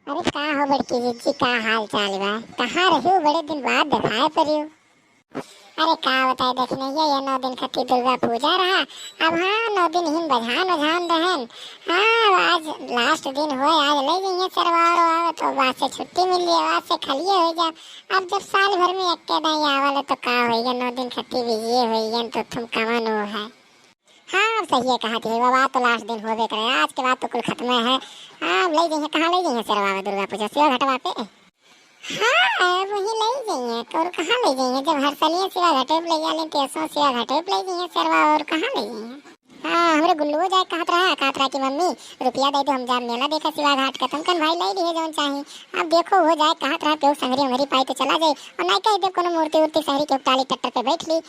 अरे का हो बड़की जीजी, का हाल चाल बा? कहाँ रही हो? बड़े दिन बाद दिखाए पड़ी हो। अरे का बताए, देखने ये 9 दिन खत्ती दुर्गा पूजा रहा। अब हाँ 9 दिन हिन बजान बजान रहन। हाँ आज लास्ट दिन हो, आज ले जाइए सरवार तो बाद से छुट्टी मिल गई, बाद से खलिए हो जा। अब जब साल भर में एक नहीं आवल तो का होइगा, 9 दिन खत्ती बिजिए होइगन तो तुम कवन हो है। हाँ अब सही है, कहा थी बाबा तो लास्ट दिन होबे करे, आज के बाद तो कुल खत्म है। हाँ ले जाइए, कहाँ ले जाइए सरवा दुर्गा पूजा सेवा घटवा पे? हाँ वही ले जाइए, और कहाँ ले जाइए? जब हर साल ये सेवा घटे पे ले जाले तेसो सेवा घटे पे ले जाइए सरवा, और कहाँ ले जाइए? हाँ हमरे गुल्लू जाए कहत रहा कि मम्मी रुपया दे दो, हम जा मेला देखा शिवा घाट का। तुमकन भाई ले लिए जौन चाही। अब देखो हो जाए, कहत रहा केहू संगरी उंगरी पाई तो चला जाए, और नहीं कह दे कोनो मूर्ति उर्ति शहरी के टाली टट्टर पे बैठ ली।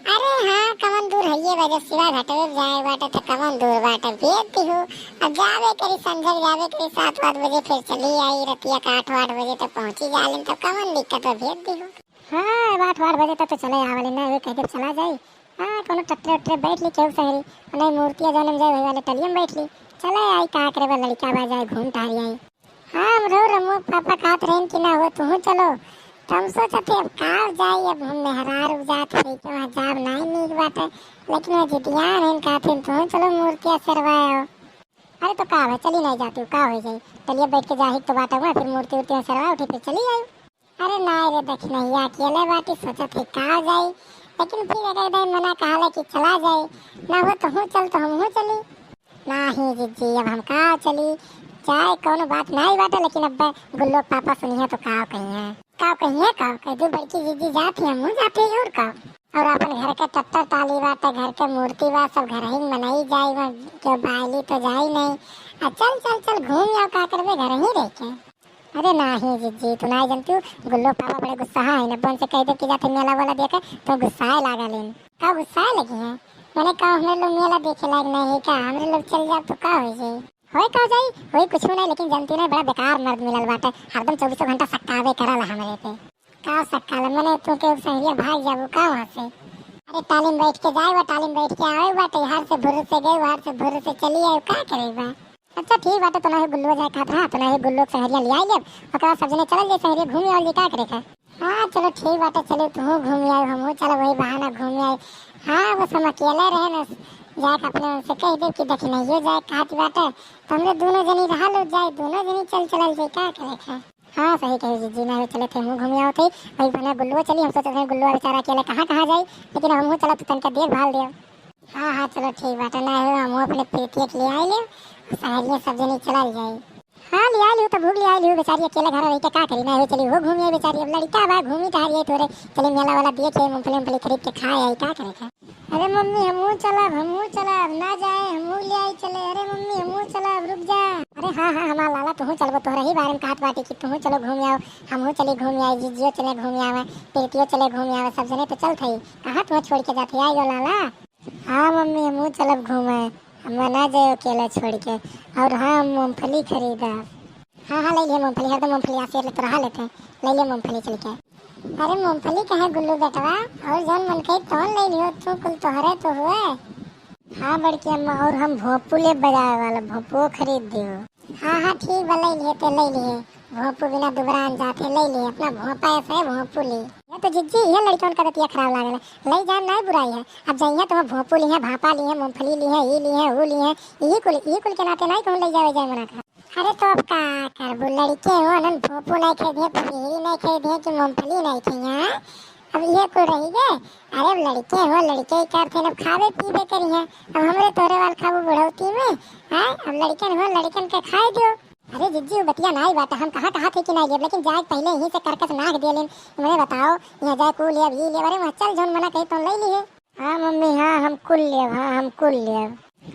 अरे हाँ कवन दूर है ये वजह शिवा घाटे जाए बाटे तो कवन दूर बाटे भेजती हूँ। अब जावे करी संझक जावे करी 7-8 बजे, फिर चली आई रतिया का 8-8 बजे तक पहुँची जालिन, तो कवन दिक्कत है भेजती हूँ। हाँ 8-8 बजे तक तो चले आवाले ना, वे कह के चला जाए। हाँ कोनो टट्टे उट्टे बैठ ली केहू शहरी, नहीं मूर्तियाँ जाने जाए वाले टलियम बैठ ली, चले आई का करे बा लड़का बा जाए घूम टहरी आई। हाँ रो रमो पापा कहत रहें कि ना हो तू चलो, हम सोचते अब काव जाई, अब हम मेहरार उजात है कि वहाँ जाब नहीं नीक बाटे, लेकिन वो जिदियान हैं कहते तुम चलो मूर्तियाँ सरवाओ। अरे तो काव है, चली नहीं जाती का हो जाए, चलिए बैठ के जाही तो बाटा हुआ, फिर मूर्ति उर्तियाँ सरवाओ उठी फिर चली आई। अरे नहीं रे देख नहीं अकेले बाटी सोचत है काव जाई, लेकिन फिर अगर दाई मना कहा कि चला जाए ना हो तो हूँ चल तो हम हूँ चली। नहीं जीजी अब हम काव चली चाहे कोनो बात नहीं बाटे, लेकिन अब गुल्लो पापा सुनिए तो काव कहिए काव कह दो बड़की जीजी जाती है मुँह जाते ही और काव। और अपन घर के टट्टर टाली बाटे, घर के मूर्ति बा सब घर ही मनाई जाए, क्यों बायली तो जाई नहीं। चल चल चल घूम आओ, का करबे घर ही रह के। अरे नहीं जीजी तू नहीं जानती हो, गुल्लो पापा बड़े गुस्सा है न, बन से कह दे कि जाते मेला वाला देखे तो गुस्सा लगा लेन। का गुस्सा लगी है? मैंने कहा हमें लोग मेला देखे लायक नहीं है क्या, हमारे लोग चल जाए तो का हो जाए? होई का जाई होई कुछ नहीं, लेकिन जनती नहीं बड़ा बेकार मर्द मिलल बाटे, हरदम 24 घंटा सक्कावे करल हमरे पे। का सक्काल मैंने तू के सहेलिया भाग जाबू का वहां से? अरे तालीम बैठ के जाए, तालीम बैठ के आए बाटे, हर से भुर से गए, हर से भुर से चली आए, का करेगा? अच्छा ठीक बाटे, तो नहीं गुल्लो जाए कहत रहा, तो नहीं गुल्लो सहेलिया ले आई ले, ओकरा सब जने चल जाए सहेलिया घूम आए का करे का? हां चलो ठीक बाटे, चलो तू घूम आए हम चलो वही बहाना घूम आए। हां बस हम अकेले रहे ना जाए अपने उनसे कह दे कि देख नहीं हो जाए कहत बाटे, तो हमरे दोनों जनी रहा लो जाए, दोनों जनी चल चलल जाए का करे का? हाँ सही कही जीजी, ना चले थे मुँह घूम आओ थे वही बना गुल्लो चली, हम सोचते हैं गुल्लो बेचारा अकेले कहाँ कहाँ जाए, लेकिन हम चला तो तनका देखभाल दे। हाँ हाँ चलो ठीक बात है, ना हम अपने प्रीतिया के लिए आए ले सहेलियाँ सब जनी चला जाए। हाँ लिया लियो तो भूख लिया लियो, बेचारी अकेले घर रह के का करी, ना हो चली वो घूमिए बेचारी, अब लड़का बा घूमी टहरिए थोड़े, चले मेला वाला देखे मूंगफली खरीद के खाए आई का करे। अरे मम्मी हमू चलब ना जाए हमू ले आई चले। अरे मम्मी हमू चलब रुक जा। अरे हाँ हाँ हमारा लाला तू चलबो, तोहरा ही बारे में कहत बाटी कि तू चलो घूम आओ, हमू चली घूम आई, जीजियो चले घूम आवे, प्रीतियो चले घूम आवे, सब जने तो चल थई, कहाँ तू छोड़ के जाती आई गो लाला? हाँ मम्मी हमू चलब घूमे, हम ना जाए अकेला छोड़ के, और हाँ मूंगफली खरीदा। हाँ हाँ ले लिए मूंगफली, हरदम मूंगफली आसे तो रहा लेते, ले लिए मूंगफली चल के। अरे मूंगफली कहाँ गुल्लू बेटवा, और जौन मन कही तौन ले लियो, तू कुल तोहरे तो हुए। हाँ बड़की अम्मा, और हम भोपू ले बाजार वाला भोपू खरीद दियो। हाँ हाँ ठीक बा ले लिए ते ले लिए, भोपू बिना दुबरान जाते ले लिए, अपना भोपा ऐसा है भोपू ले। ये तो जिज्जी ये लड़कों का रतिया खराब लागल, ले जान नहीं बुराई है, अब जाइए तो भोपू ली है, भापा ली है, मूंगफली ली है, ये ली है, वो ली है, यही कुल के नाते नहीं कहूँ ले जावे जाए मना कर। अरे तो अब का करबू, लड़के हो नन भोपू नहीं खरीदे, पनीरी नहीं खरीदे कि मूंगफली नहीं खइया, अब ये को रही गए। अरे अब लड़के हो लड़के करते अब खावे पीबे करी है, अब हमरे तोरे वाल खाबू बुढ़ौती में है, अब लड़कन हो लड़कन के खाए दो। अरे जिज्जी बतिया नहीं बात, हम कहाँ थे कि नहीं गे, लेकिन जाए पहले यहीं से करकस नाक दे लेन, मैंने बताओ यहाँ जाए कुल ले ये ले, अरे वहाँ चल जोन मना कही तो ले लिए। हाँ मम्मी हाँ हम कुल ले, हाँ हम कुल ले,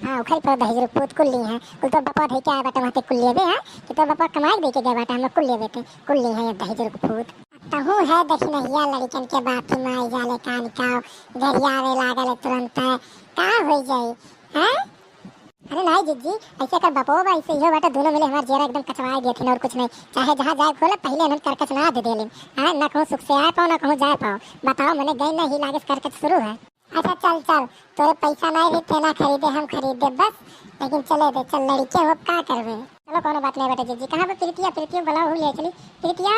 हाँ उखल पर दहेज पूत कुल ली हैं, कुल तो बापा धई के आया बाटा वहाँ कुल लेबे है कि तो बापा कमाई दे के गया बाटा, हम कुल लेबे थे कुल ली है दहेज पूत। तहु है देख नहिया लड़कन के बात माई जाले कान काव गरियावे लागल तुरंत का हो जाई हैं। अरे नहीं जिज्जी ऐसे कर बपो ऐसे ही बाटा, दोनों मिले हमारे जेरा एकदम कचवाए गए थे और कुछ नहीं, चाहे जहाँ जाए खोले पहले हम करकच ना दे देले, हाँ ना कहूँ सुख से आए पाओ ना कहूँ जाए पाओ, बताओ मैंने गई नहीं लागे करकच शुरू है। अच्छा चल चल तोरे पैसा नहीं रहते ना खरीदे हम खरीदे, बस लेकिन चले दे, चल लड़के हो का करबे। चलो कोनो बात नहीं बेटा जीजी। कहाँ पे प्रीतिया? प्रीतिया बुला हो लिया चली। प्रीतिया,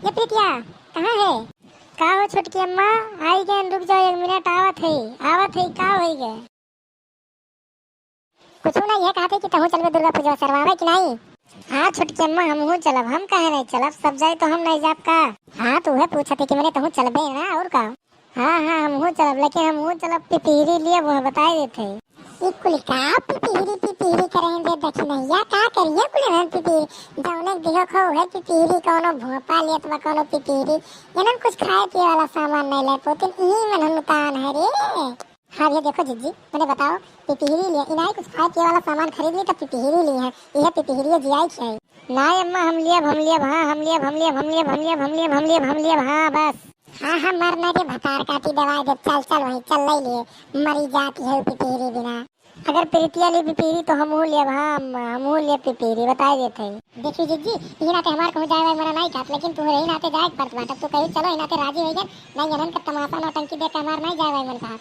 ये प्रीतिया कहाँ है? का हो छोटकी अम्मा? आई गए, रुक जाओ 1 मिनट, आवत है का होई गए? कुछ नहीं है, कहते कि तहु चलबे दुर्गा पूजा करवावे कि नहीं? हाँ छोटकी अम्मा हमहू चलब, हम कहे नहीं चलब, सब जाए तो हम नहीं जाब का? हाँ तो वह पूछते कि मैंने तहु चलबे ना और का? हाँ हाँ हमहू चलब, लेकिन हमहू चलब पिपीरी लिए वो बताए देते। कुल का पिपीरी करेंगे देखी नहीं या का करिए कुल हम पिपीरी जौने दिहो खो है पिपीरी कोनो भोपा लेत बा कोनो पिपीरी एनन कुछ खाए पिए वाला सामान नहीं ले पोतिन ई मन अनुतान है रे। हाँ ये देखो जीजी मैंने बताओ पिपीरी लिए इनाई कुछ खाए पिए वाला सामान खरीद ली तो पिपीरी ली है, यह पिपीरी जियाई चाहिए ना अम्मा। हम लिए हाँ बस। हाँ हाँ मरना के भतार काटी दवाई दे, चल चल वही चल ले लिए मरी जाती है पिपीरी बिना। अगर प्रीतिया ली पिपीरी तो हमहू ले, हमहू ले पिपीरी बताए देते। देखिए जीजी ये नाते हमार कहूँ जाए मना नहीं चाहत, लेकिन तू रही नाते जाए पड़त बाटा, तू कही चलो नाते राजी हो गए नहीं जनन का तमाशा नौटंकी देख हमार नहीं जाए मन कहा।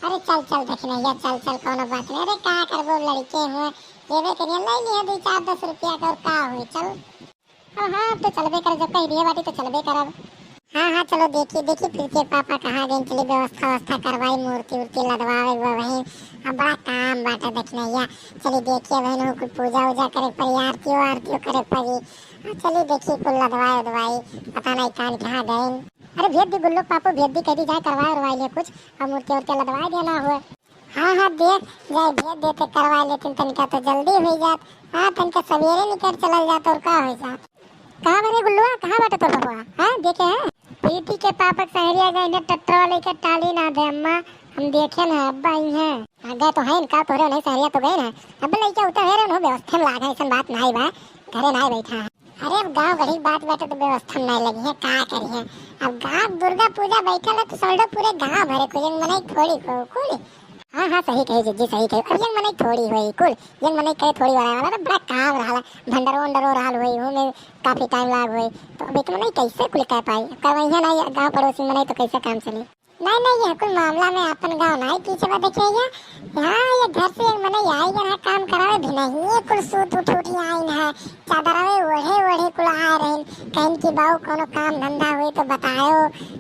अरे चल चल देखना या चल चल कोनो बात नहीं। अरे का करबो लड़के हुए लेवे करिए ले लिए 2-4-10 रुपया का और का हुई चल। हाँ तो चलबे कर, जब कही दिए बाटी तो चलबे करब। हाँ चलो देखिए प्रीति पापा कहाँ गए, चलिए व्यवस्था करवाई, मूर्ति उर्ति लदवावे वही अब बड़ा काम बाटा देखना या। चलिए देखिए बहनों को पूजा उजा करे पड़ी, आरती करे पड़ी। चलिए देखिए कुल लदवाई पता नहीं कान कहाँ गए। अरे भेद दी गुल्लू पापू भेद दी कह जाए करवाए उरवाई ले कुछ और मूर्ति उर्ति लदवाई देना हुए। हाँ देख जाए भेद देते करवा लेकिन तनिका तो जल्दी हो जात। हाँ तनिका सवेरे निकल चल जात और का हो जात। कहाँ बने गुल्लुआ, कहाँ बाटे तो बबुआ? हाँ देखे हैं प्रीति के पापा सहरिया गए ने टट्टरा लेकर टाली ना दे अम्मा, हम देखे ना अब्बा ही हैं गए तो है इनका तोरे नहीं सहरिया तो गए ना अब लइका उतर है रे व्यवस्था में लागा ऐसा बात नहीं बा घरे नहीं बैठा है। अरे अब गांव गढ़ी बात बैठे तो व्यवस्था नहीं लगी है का करिए। अब गांव दुर्गा पूजा बैठा है तो सोल्डो पूरे गांव भरे को मने थोड़ी हाँ सही कही जीजी सही कही। अब ये मने थोड़ी हुई कुल ये मने करे थोड़ी वाला तो बड़ा काम रहा भंडारो रहल हुई हूँ काफी टाइम लाग हुई तो अभी तो मने कैसे कुल कह पाई करवैया नहीं गाँव पड़ोसी मने तो कैसे काम चली। नहीं यह कुल मामला में अपन गाँव नहीं पीछे बा देखिए यहाँ ये घर से मने आई गए काम करावे भी नहीं ये कुल सूत उठ आई है चादरवे ओढ़े कुल आ रहे कहीं की बाऊ कोनो काम धंधा हुई तो बताओ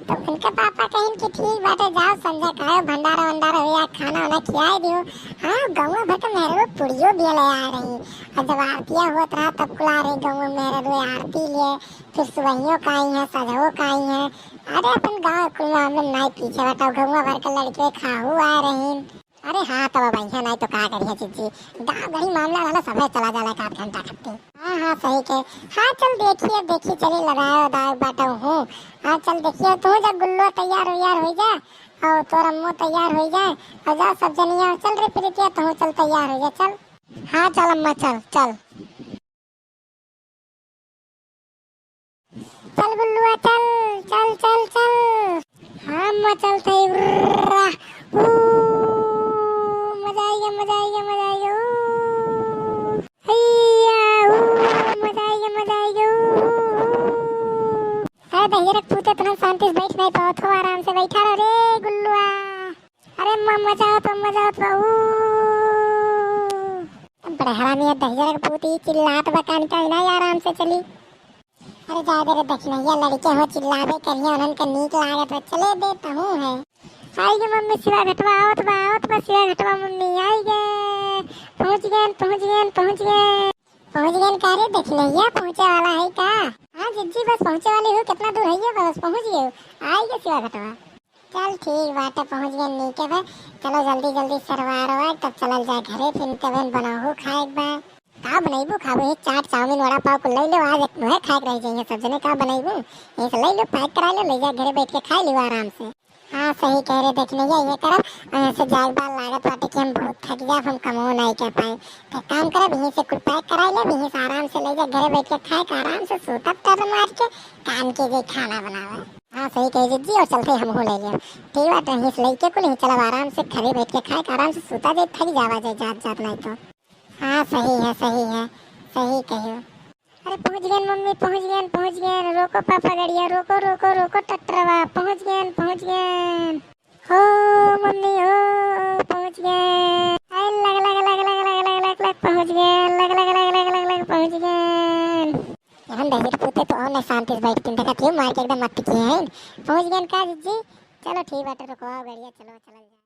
तो उनके पापा कहीं कि ठीक बाटे जाओ संजय खाओ भंडारा हुआ खाना वाना खिलाई दियो। हाँ गाँव भर के मेरे पुड़ियो भी ले आ रही और जब आरतियाँ होत रहा तब कुल आ रही गाँव मेरे आरती लिए फिर सुबहियों का आई है सजो का आई है। अरे अपन गाँव कुल मामले नहीं पीछे बताओ गाँव भर के लड़के खाहू आ रहे। अरे हाँ तब भैया नहीं तो क्या करिए जीजी गाँव गढ़ी मामला वाला समय चला जाला 1 घंटा खत्ती। हाँ सही के। हाँ चल देखिए चलिए लगाओ दाग बाटा हूँ। हाँ चल देखिए तू जब गुल्लो तैयार हो जाए और तोर अम्मू तैयार हो जाए और जाओ सब जनिया चल रे प्रीतिया तू चल तैयार हो जा चल। हाँ चल अम्मा चल गुल्लुआ चल। हाँ अम्मा चलते मजा आएगा मजा आएगा। अरे भैया रख पूछे तुम शांति से बैठ नहीं पाओ थो आराम से बैठा रहो रे गुल्लुआ। अरे मजा तो बड़ा हरामी है दहिया रख पूती चिल्लात बकान का ना आराम से चली। अरे ज्यादा रे देखना ये लड़के हो चिल्लावे करिए उन्हन के नीक लागत है चले देता हूँ है। आई गए मम्मी शिवा घटवा आवत बा शिवा घटवा मम्मी आई गए पहुँच गए का रे देखना ये पहुँचे वाला है का? हाँ जीजी बस पहुँचे वाली हूँ कितना दूर है बस पहुँच गए आई गए शिवा घटवा। चल ठीक बात है पहुँच गए नीचे भाई चलो जल्दी सरवार तब चल जाए घरे फिर तब बनाओ खाए एक बार का बनाइबू खाबू चाट चाउमीन वड़ा पाव को ले लो आज एक है खाए रह जाइए सब जने का बनाइबू एक ले लो पैक करा लो ले जा घरे बैठ के खा लो आराम से। हाँ सही कह रहे देखने ये करब ऐसे जाग बाल लागत बाटे कि हम बहुत थक जाब हम कमो नहीं कर पाए तो काम करब यहीं से कुछ पैक करा ले यहीं से आराम से ले जा घरे बैठ के खाए के आराम से सूतब तर मार के काम के जे खाना बनावे। हाँ सही कही जी और चलते हम हो ले लियो ठीक बात यहीं से लेके कुल चलब आराम से घरे बैठ के खाए आराम से सूता जे थक जावा जाए जात नहीं तो। हाँ सही है सही कहियो। अरे पहुँच गए मम्मी पहुँच गए रोको पापा गड़िया रोको टट्टरवा पहुँच गए हो मम्मी हो पहुँच गए। लग पहुंच गए, लग लग लग लग लग लग पहुंच गए। हम दहेज पूते तो और शांति से बैठ के देखा क्यों मार के एकदम मत किए हैं। पहुंच गए का जी। चलो ठीक बाटे, रुको गाड़िया, चलो चला जाए।